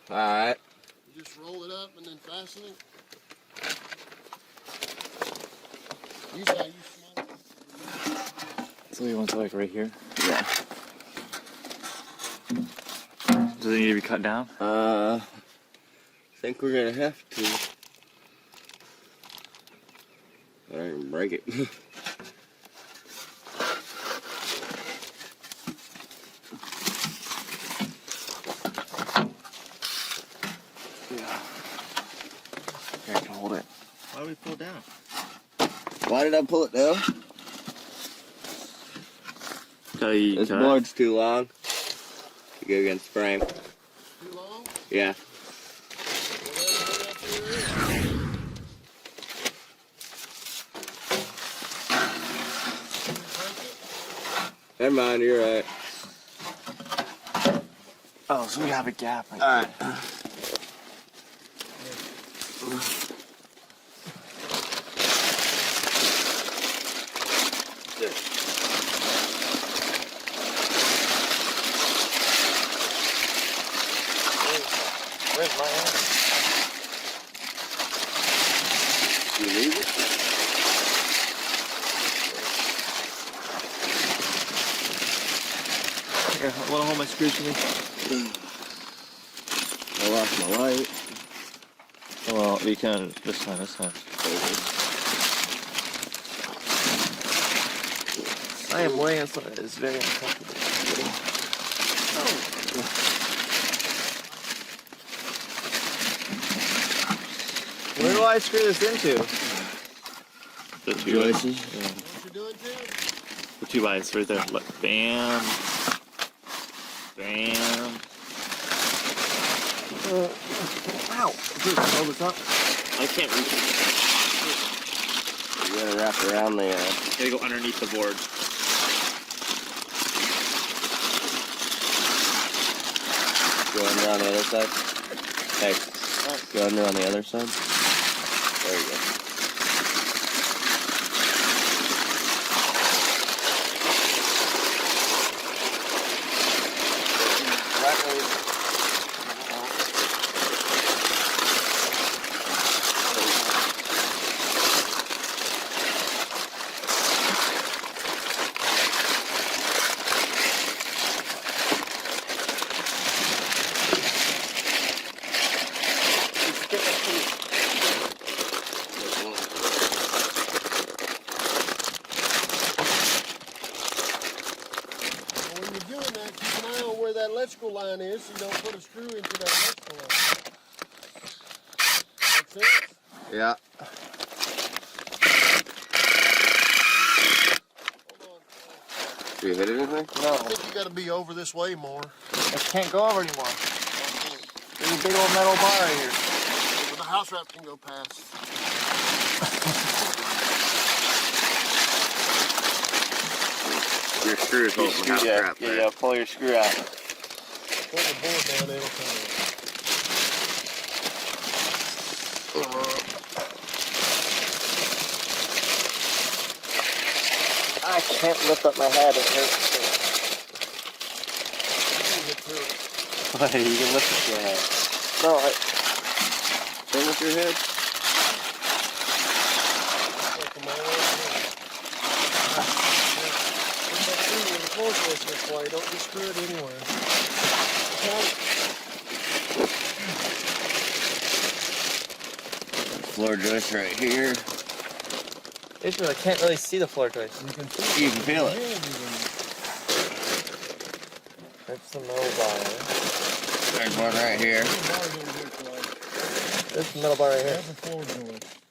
Alright. Just roll it up and then fasten it. So you want to like right here? Yeah. Does it need to be cut down? I think we're gonna have to. I don't even break it. Yeah. Here, I can hold it. Why do we pull it down? Why did I pull it down? This board's too long to go against the frame. Too long? Yeah. Never mind, you're right. Oh, so we have a gap right Alright. Where's my hand? You leave it? Here, want to hold my screws for me? I lost my light. Well, we can this time. I am wearing it, so it's very uncomfortable. Where do I screw this into? The two Joists. Yeah. What you doing, Tim? The 2x right there. Look, bam. Bam. Ow! Dude, hold this up. I can't reach it. You gotta wrap around the. Gotta go underneath the board. Go under on the other side. Hey, go under on the other side. There you go. Where that electrical line is, so you don't put a screw into that electrical line. Make sense? Yeah. Hold on. Do you hit anything? No, I think you got to be over this way more. I can't go over anymore. There's a big old metal bar right here. But the house wrap can go past. Your screw is holding the house wrap. Yeah, pull your screw out. Pull the board down, it'll come in. I can't lift up my head, it hurts. Wait, you can lift up your head. No, Turn with your head. Don't just screw it anywhere. Floor joist right here. I can't really see the floor joist. You can feel it. That's the metal bar. There's one right here. There's the metal bar right here. That's a floor joist.